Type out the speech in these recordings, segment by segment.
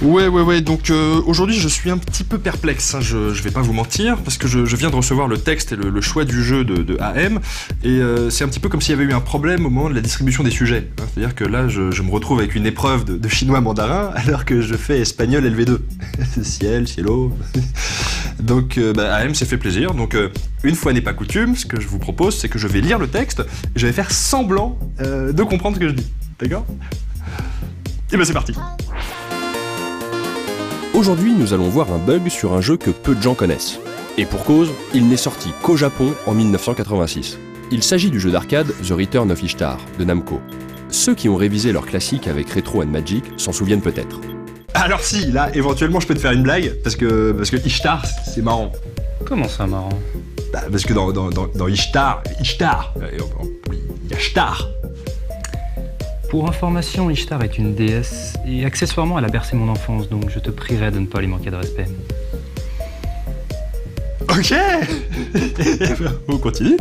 Ouais, donc aujourd'hui je suis un petit peu perplexe, hein. Je vais pas vous mentir, parce que je viens de recevoir le texte et le choix du jeu de AM, et c'est un petit peu comme s'il y avait eu un problème au moment de la distribution des sujets, hein. C'est-à-dire que là je me retrouve avec une épreuve de chinois mandarin, alors que je fais espagnol LV2. Ciel, cielo... Donc AM s'est fait plaisir, donc une fois n'est pas coutume, ce que je vous propose c'est que je vais lire le texte, et je vais faire semblant de comprendre ce que je dis, d'accord? Et c'est parti. Aujourd'hui, nous allons voir un bug sur un jeu que peu de gens connaissent. Et pour cause, il n'est sorti qu'au Japon en 1986. Il s'agit du jeu d'arcade The Return of Ishtar de Namco. Ceux qui ont révisé leur classique avec Retro and Magic s'en souviennent peut-être. Alors si, là, éventuellement, je peux te faire une blague, parce que Ishtar, c'est marrant. Comment ça, marrant? Parce que dans Ishtar, il y a Shtar. Pour information, Ishtar est une déesse, et accessoirement, elle a bercé mon enfance, donc je te prierai de ne pas lui manquer de respect. Ok. On continue.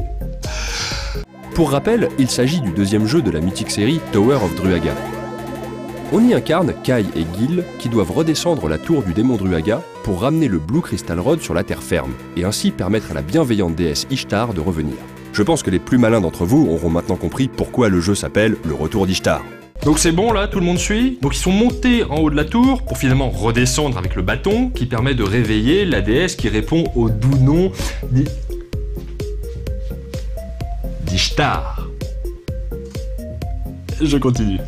Pour rappel, il s'agit du deuxième jeu de la mythique série Tower of Druaga. On y incarne Kai et Gil qui doivent redescendre la tour du démon Druaga pour ramener le Blue Crystal Rod sur la terre ferme, et ainsi permettre à la bienveillante déesse Ishtar de revenir. Je pense que les plus malins d'entre vous auront maintenant compris pourquoi le jeu s'appelle Le Retour d'Ishtar. Donc c'est bon là, tout le monde suit? Donc ils sont montés en haut de la tour pour finalement redescendre avec le bâton qui permet de réveiller la déesse qui répond au doux nom d'Ishtar. Je continue.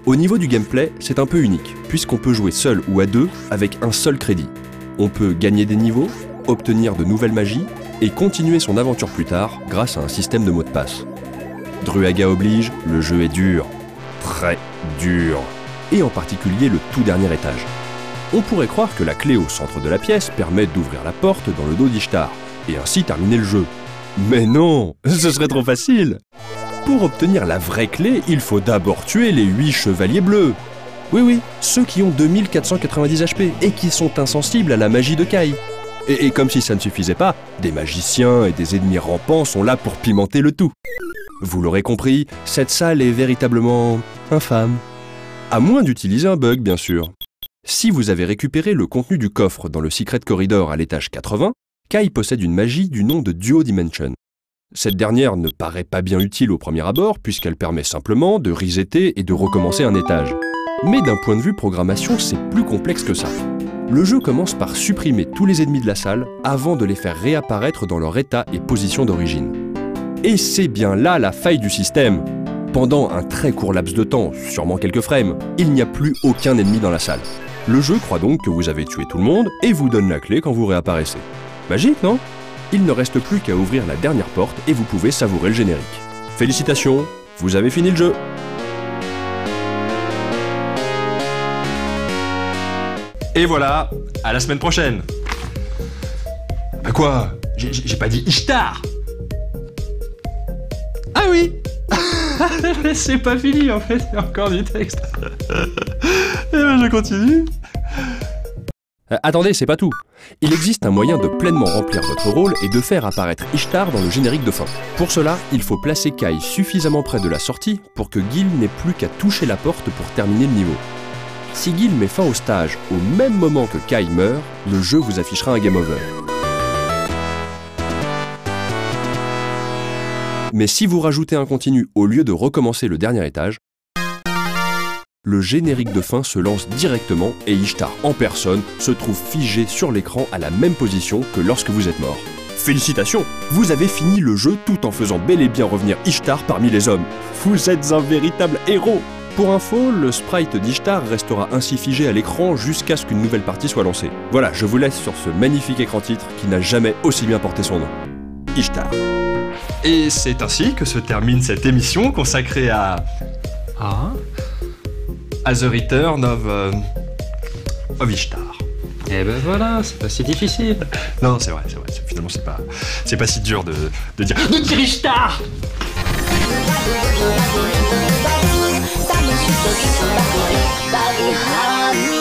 Au niveau du gameplay, c'est un peu unique, puisqu'on peut jouer seul ou à deux avec un seul crédit. On peut gagner des niveaux, obtenir de nouvelles magies, et continuer son aventure plus tard grâce à un système de mots de passe. Druaga oblige, le jeu est dur. Très dur. Et en particulier le tout dernier étage. On pourrait croire que la clé au centre de la pièce permet d'ouvrir la porte dans le dos d'Ishtar, et ainsi terminer le jeu. Mais non, ce serait trop facile. Pour obtenir la vraie clé, il faut d'abord tuer les 8 chevaliers bleus. Oui, ceux qui ont 2490 HP et qui sont insensibles à la magie de Kai. Et comme si ça ne suffisait pas, des magiciens et des ennemis rampants sont là pour pimenter le tout. Vous l'aurez compris, cette salle est véritablement infâme. À moins d'utiliser un bug, bien sûr. Si vous avez récupéré le contenu du coffre dans le Secret Corridor à l'étage 80, Kai possède une magie du nom de Duo Dimension. Cette dernière ne paraît pas bien utile au premier abord, puisqu'elle permet simplement de resetter et de recommencer un étage. Mais d'un point de vue programmation, c'est plus complexe que ça. Le jeu commence par supprimer tous les ennemis de la salle avant de les faire réapparaître dans leur état et position d'origine. Et c'est bien là la faille du système. Pendant un très court laps de temps, sûrement quelques frames, il n'y a plus aucun ennemi dans la salle. Le jeu croit donc que vous avez tué tout le monde et vous donne la clé quand vous réapparaissez. Magique, non? Il ne reste plus qu'à ouvrir la dernière porte et vous pouvez savourer le générique. Félicitations, vous avez fini le jeu. Et voilà, à la semaine prochaine. Bah quoi? J'ai pas dit Ishtar. Ah oui. C'est pas fini en fait, il y a encore du texte. Et ben je continue. Attendez, c'est pas tout. Il existe un moyen de pleinement remplir votre rôle et de faire apparaître Ishtar dans le générique de fin. Pour cela, il faut placer Kai suffisamment près de la sortie pour que Gil n'ait plus qu'à toucher la porte pour terminer le niveau. Si Gil met fin au stage au même moment que Kai meurt, le jeu vous affichera un game over. Mais si vous rajoutez un continu au lieu de recommencer le dernier étage, le générique de fin se lance directement et Ishtar en personne se trouve figé sur l'écran à la même position que lorsque vous êtes mort. Félicitations, vous avez fini le jeu tout en faisant bel et bien revenir Ishtar parmi les hommes. Vous êtes un véritable héros. Pour info, le sprite d'Ishtar restera ainsi figé à l'écran jusqu'à ce qu'une nouvelle partie soit lancée. Voilà, je vous laisse sur ce magnifique écran titre qui n'a jamais aussi bien porté son nom. Ishtar. Et c'est ainsi que se termine cette émission consacrée à The Return of Ishtar. Eh ben voilà, c'est pas si difficile. Non, c'est vrai. Finalement, c'est pas si dur de dire Ishtar. That